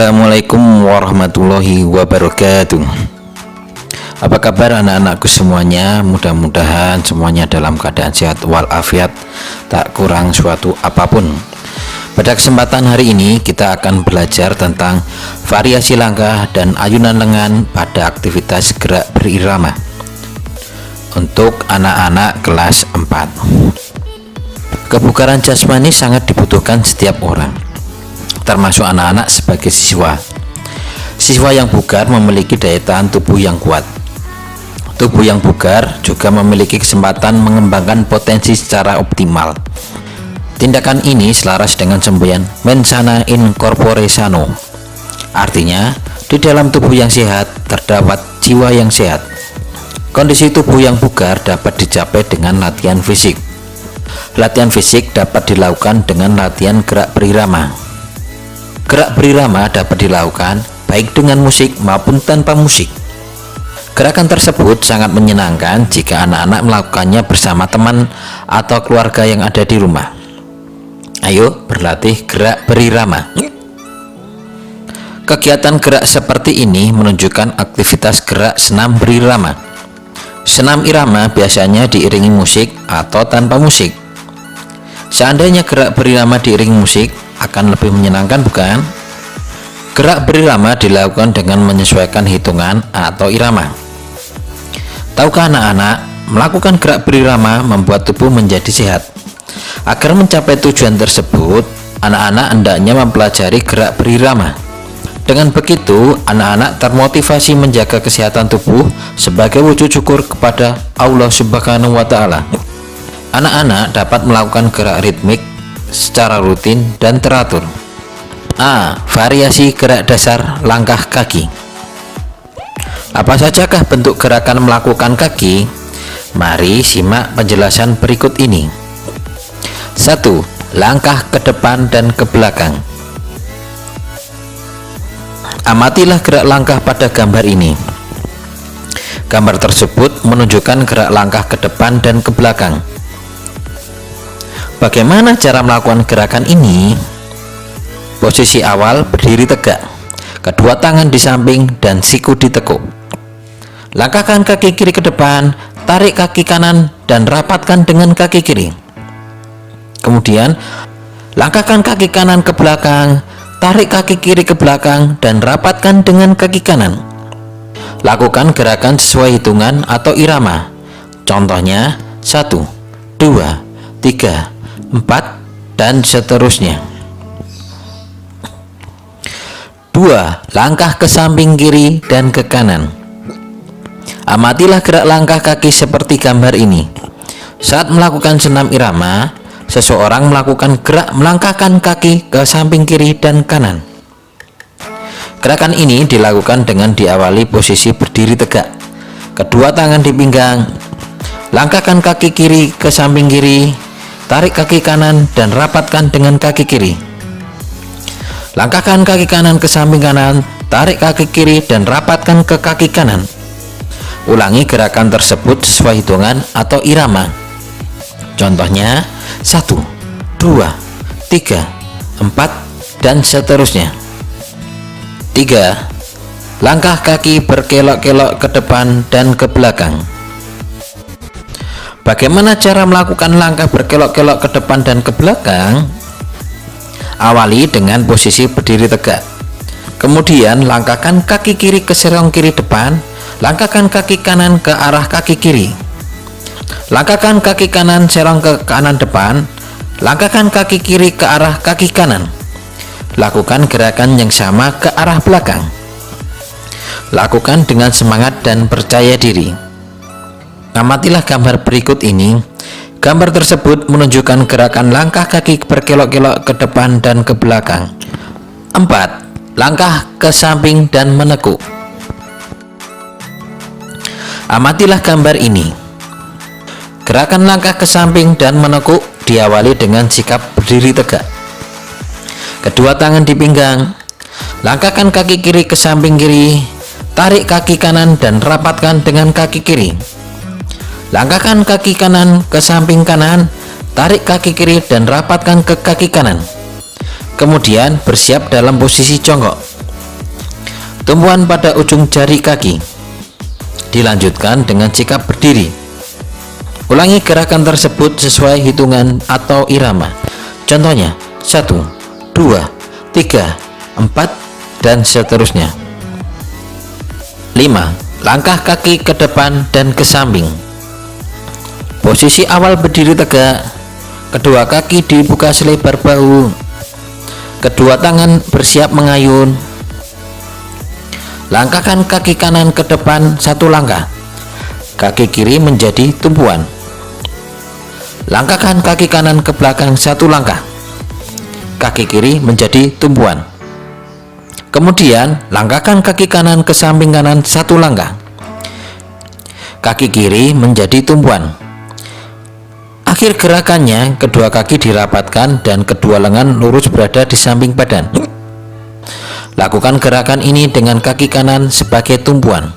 Assalamualaikum warahmatullahi wabarakatuh. Apa kabar anak-anakku semuanya? Mudah-mudahan semuanya dalam keadaan sehat walafiat, tak kurang suatu apapun. Pada kesempatan hari ini kita akan belajar tentang variasi langkah dan ayunan lengan pada aktivitas gerak berirama untuk anak-anak kelas 4. Kebugaran jasmani sangat dibutuhkan setiap orang, termasuk anak-anak sebagai siswa. Siswa yang bugar memiliki daya tahan tubuh yang kuat. Tubuh yang bugar juga memiliki kesempatan mengembangkan potensi secara optimal. Tindakan ini selaras dengan semboyan mens sana in corpore sano. Artinya, di dalam tubuh yang sehat terdapat jiwa yang sehat. Kondisi tubuh yang bugar dapat dicapai dengan latihan fisik. Latihan fisik dapat dilakukan dengan latihan gerak berirama. Gerak berirama dapat dilakukan baik dengan musik maupun tanpa musik. Gerakan tersebut sangat menyenangkan jika anak-anak melakukannya bersama teman atau keluarga yang ada di rumah. Ayo berlatih gerak berirama. Kegiatan gerak seperti ini menunjukkan aktivitas gerak senam berirama. Senam irama biasanya diiringi musik atau tanpa musik. Seandainya gerak berirama diiringi musik, akan lebih menyenangkan, bukan? Gerak berirama dilakukan dengan menyesuaikan hitungan atau irama. Tahukah anak-anak, melakukan gerak berirama membuat tubuh menjadi sehat. Agar mencapai tujuan tersebut, anak-anak hendaknya mempelajari gerak berirama. Dengan begitu, anak-anak termotivasi menjaga kesehatan tubuh sebagai wujud syukur kepada Allah Subhanahu wa Ta'ala. Anak-anak dapat melakukan gerak ritmik secara rutin dan teratur. A. Variasi gerak dasar langkah kaki. Apa sajakah bentuk gerakan melakukan kaki? Mari simak penjelasan berikut ini. 1. Langkah ke depan dan ke belakang. Amatilah gerak langkah pada gambar ini. Gambar tersebut menunjukkan gerak langkah ke depan dan ke belakang. Bagaimana cara melakukan gerakan ini? Posisi awal berdiri tegak, kedua tangan di samping dan siku ditekuk. Langkahkan kaki kiri ke depan, tarik kaki kanan dan rapatkan dengan kaki kiri. Kemudian, langkahkan kaki kanan ke belakang, tarik kaki kiri ke belakang dan rapatkan dengan kaki kanan. Lakukan gerakan sesuai hitungan atau irama. Contohnya 1, 2, 3, 4 dan seterusnya. 2. Langkah ke samping kiri dan ke kanan. Amatilah gerak langkah kaki seperti gambar ini. Saat melakukan senam irama, seseorang melakukan gerak melangkahkan kaki ke samping kiri dan kanan. Gerakan ini dilakukan dengan diawali posisi berdiri tegak, kedua tangan di pinggang. Langkahkan kaki kiri ke samping kiri, tarik kaki kanan dan rapatkan dengan kaki kiri. Langkahkan kaki kanan ke samping kanan, tarik kaki kiri dan rapatkan ke kaki kanan. Ulangi gerakan tersebut sesuai hitungan atau irama. Contohnya 1, 2, 3, 4 dan seterusnya. 3. Langkah kaki berkelok-kelok ke depan dan ke belakang. Bagaimana cara melakukan langkah berkelok-kelok ke depan dan ke belakang? Awali dengan posisi berdiri tegak. Kemudian langkahkan kaki kiri ke serong kiri depan, langkahkan kaki kanan ke arah kaki kiri. Langkahkan kaki kanan serong ke kanan depan, langkahkan kaki kiri ke arah kaki kanan. Lakukan gerakan yang sama ke arah belakang. Lakukan dengan semangat dan percaya diri. Amatilah gambar berikut ini. Gambar tersebut menunjukkan gerakan langkah kaki berkelok-kelok ke depan dan ke belakang. 4. Langkah ke samping dan menekuk. Amatilah gambar ini. Gerakan langkah ke samping dan menekuk diawali dengan sikap berdiri tegak, kedua tangan di pinggang. Langkahkan kaki kiri ke samping kiri, tarik kaki kanan dan rapatkan dengan kaki kiri. Langkahkan kaki kanan ke samping kanan, tarik kaki kiri dan rapatkan ke kaki kanan. Kemudian bersiap dalam posisi jongkok. Tumpuan pada ujung jari kaki. Dilanjutkan dengan sikap berdiri. Ulangi gerakan tersebut sesuai hitungan atau irama. Contohnya 1, 2, 3, 4, dan seterusnya. 5. Langkah kaki ke depan dan ke samping. Posisi awal berdiri tegak. Kedua kaki dibuka selebar bahu. Kedua tangan bersiap mengayun. Langkahkan kaki kanan ke depan 1 langkah. Kaki kiri menjadi tumpuan. Langkahkan kaki kanan ke belakang 1 langkah. Kaki kiri menjadi tumpuan. Kemudian langkahkan kaki kanan ke samping kanan 1 langkah. Kaki kiri menjadi tumpuan. Akhir gerakannya, kedua kaki dirapatkan dan kedua lengan lurus berada di samping badan. Lakukan gerakan ini dengan kaki kanan sebagai tumpuan.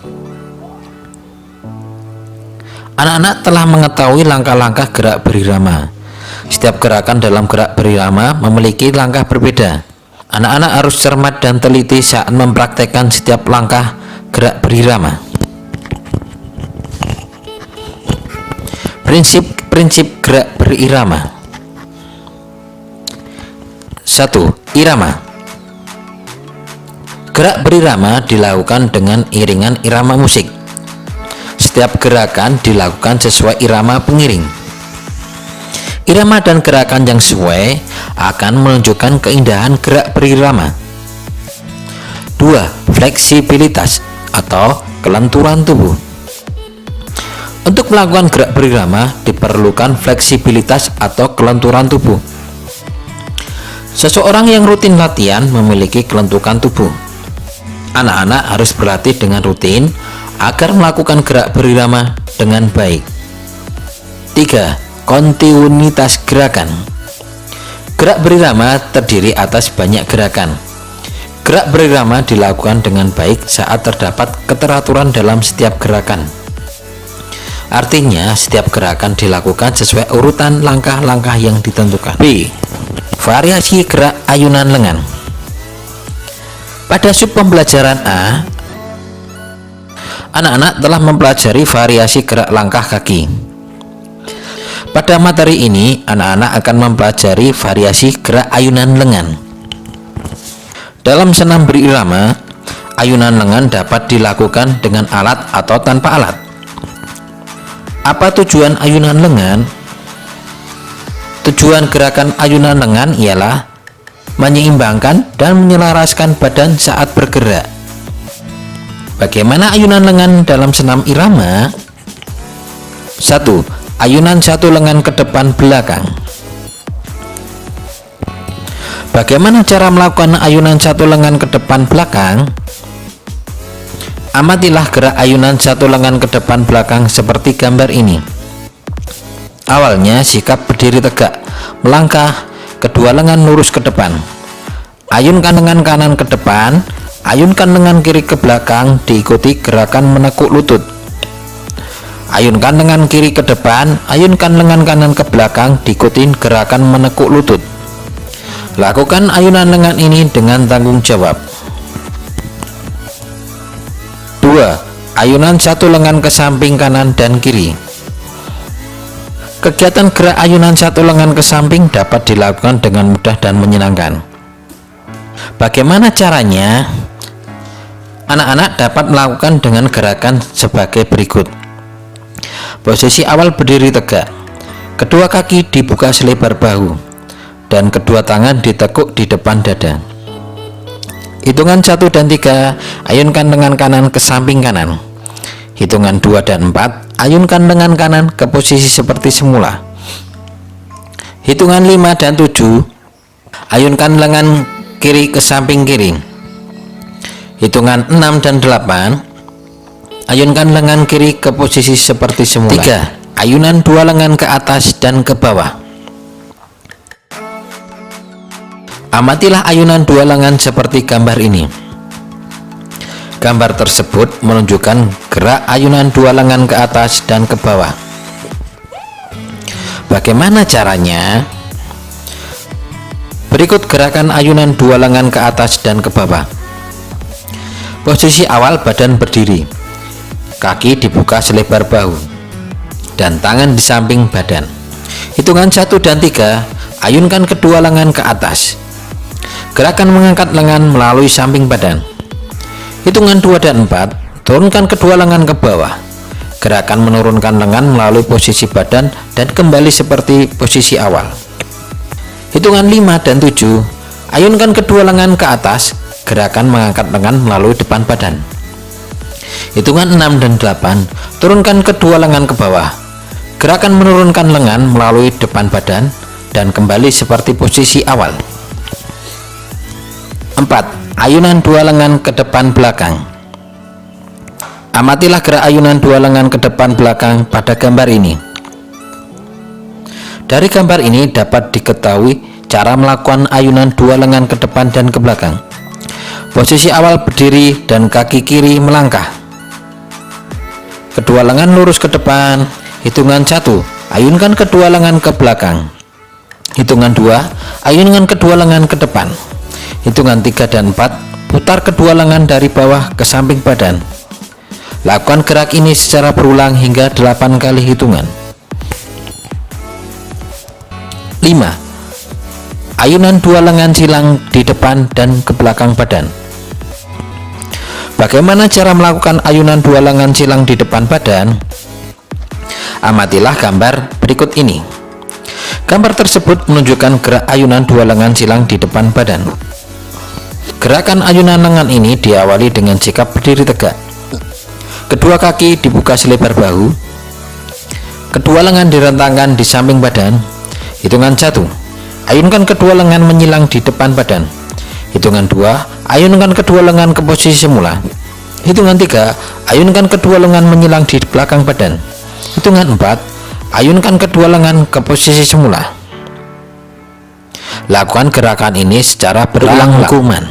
Anak-anak telah mengetahui langkah-langkah gerak berirama. Setiap gerakan dalam gerak berirama memiliki langkah berbeda. Anak-anak harus cermat dan teliti saat mempraktekkan setiap langkah gerak berirama. Prinsip-prinsip gerak berirama. 1. Irama. Gerak berirama dilakukan dengan iringan irama musik. Setiap gerakan dilakukan sesuai irama pengiring. Irama dan gerakan yang sesuai akan menunjukkan keindahan gerak berirama. 2. Fleksibilitas atau kelenturan tubuh. Untuk melakukan gerak berirama diperlukan fleksibilitas atau kelenturan tubuh. Seseorang yang rutin latihan memiliki kelenturan tubuh. Anak-anak harus berlatih dengan rutin agar melakukan gerak berirama dengan baik. 3. Kontinuitas gerakan. Gerak berirama terdiri atas banyak gerakan. Gerak berirama dilakukan dengan baik saat terdapat keteraturan dalam setiap gerakan. Artinya, setiap gerakan dilakukan sesuai urutan langkah-langkah yang ditentukan. B. Variasi gerak ayunan lengan. Pada sub pembelajaran A, anak-anak telah mempelajari variasi gerak langkah kaki. Pada materi ini, anak-anak akan mempelajari variasi gerak ayunan lengan. Dalam senam berirama, ayunan lengan dapat dilakukan dengan alat atau tanpa alat. Apa tujuan ayunan lengan? Tujuan gerakan ayunan lengan ialah menyeimbangkan dan menyelaraskan badan saat bergerak. Bagaimana ayunan lengan dalam senam irama? 1. Ayunan 1 lengan ke depan belakang. Bagaimana cara melakukan ayunan 1 lengan ke depan belakang? Amatilah gerak ayunan 1 lengan ke depan belakang seperti gambar ini. Awalnya sikap berdiri tegak, melangkah, kedua lengan lurus ke depan. Ayunkan lengan kanan ke depan, ayunkan lengan kiri ke belakang, diikuti gerakan menekuk lutut. Ayunkan lengan kiri ke depan, ayunkan lengan kanan ke belakang, diikuti gerakan menekuk lutut. Lakukan ayunan lengan ini dengan tanggung jawab. 2. Ayunan 1 lengan ke samping kanan dan kiri. Kegiatan gerak ayunan 1 lengan ke samping dapat dilakukan dengan mudah dan menyenangkan. Bagaimana caranya? Anak-anak dapat melakukan dengan gerakan sebagai berikut. Posisi awal berdiri tegak. Kedua kaki dibuka selebar bahu dan kedua tangan ditekuk di depan dada. Hitungan 1 dan 3, ayunkan lengan kanan ke samping kanan. Hitungan 2 dan 4, ayunkan lengan kanan ke posisi seperti semula. Hitungan 5 dan 7, ayunkan lengan kiri ke samping kiri. Hitungan 6 dan 8, ayunkan lengan kiri ke posisi seperti semula. 3. Ayunan 2 lengan ke atas dan ke bawah. Amatilah ayunan 2 lengan seperti gambar ini. Gambar tersebut menunjukkan gerak ayunan 2 lengan ke atas dan ke bawah. Bagaimana caranya? Berikut gerakan ayunan 2 lengan ke atas dan ke bawah. Posisi awal badan berdiri, kaki dibuka selebar bahu, dan tangan di samping badan. Hitungan 1 dan 3, ayunkan kedua lengan ke atas. Gerakan mengangkat lengan melalui samping badan. Hitungan 2 dan 4, turunkan kedua lengan ke bawah. Gerakan menurunkan lengan melalui posisi badan dan kembali seperti posisi awal. Hitungan 5 dan 7, ayunkan kedua lengan ke atas. Gerakan mengangkat lengan melalui depan badan. Hitungan 6 dan 8, turunkan kedua lengan ke bawah. Gerakan menurunkan lengan melalui depan badan dan kembali seperti posisi awal. 4. Ayunan dua lengan ke depan belakang. Amatilah gerak ayunan dua lengan ke depan belakang pada gambar ini. Dari gambar ini dapat diketahui cara melakukan ayunan dua lengan ke depan dan ke belakang. Posisi awal berdiri dan kaki kiri melangkah. Kedua lengan lurus ke depan. Hitungan 1, ayunkan kedua lengan ke belakang. Hitungan 2, ayunkan kedua lengan ke depan. Hitungan 3 dan 4, putar kedua lengan dari bawah ke samping badan. Lakukan gerak ini secara berulang hingga 8 kali hitungan. 5. Ayunan dua lengan silang di depan dan ke belakang badan. Bagaimana cara melakukan ayunan dua lengan silang di depan badan? Amatilah gambar berikut ini. Gambar tersebut menunjukkan gerak ayunan dua lengan silang di depan badan. Gerakan ayunan lengan ini diawali dengan sikap berdiri tegak. Kedua kaki dibuka selebar bahu. Kedua lengan direntangkan di samping badan. Hitungan 1, ayunkan kedua lengan menyilang di depan badan. Hitungan 2, ayunkan kedua lengan ke posisi semula. Hitungan 3, ayunkan kedua lengan menyilang di belakang badan. Hitungan 4, ayunkan kedua lengan ke posisi semula. Lakukan gerakan ini secara berulang-ulang.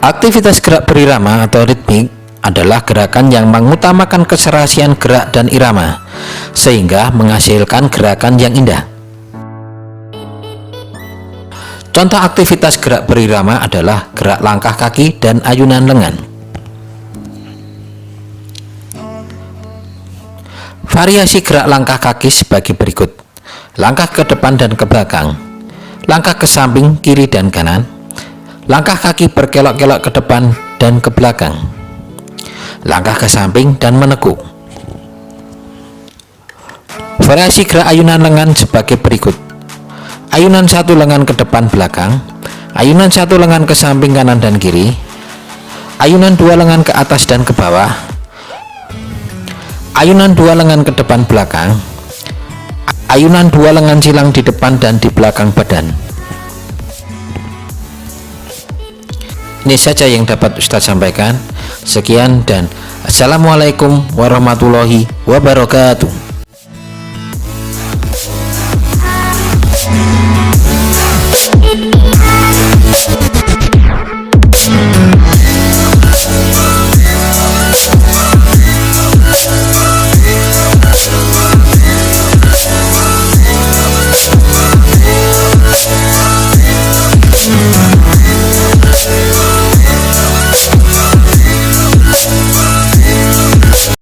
Aktivitas gerak berirama atau ritmik adalah gerakan yang mengutamakan keserasian gerak dan irama, sehingga menghasilkan gerakan yang indah. Contoh aktivitas gerak berirama adalah gerak langkah kaki dan ayunan lengan. Variasi gerak langkah kaki sebagai berikut: langkah ke depan dan ke belakang, langkah ke samping kiri dan kanan, langkah kaki berkelok-kelok ke depan dan ke belakang, langkah ke samping dan menekuk. Variasi gerak ayunan lengan sebagai berikut: ayunan satu lengan ke depan belakang, ayunan satu lengan ke samping kanan dan kiri, ayunan dua lengan ke atas dan ke bawah, ayunan dua lengan ke depan belakang, ayunan dua lengan silang di depan dan di belakang badan. Ini saja yang dapat Ustadz sampaikan. Sekian dan Assalamualaikum warahmatullahi wabarakatuh.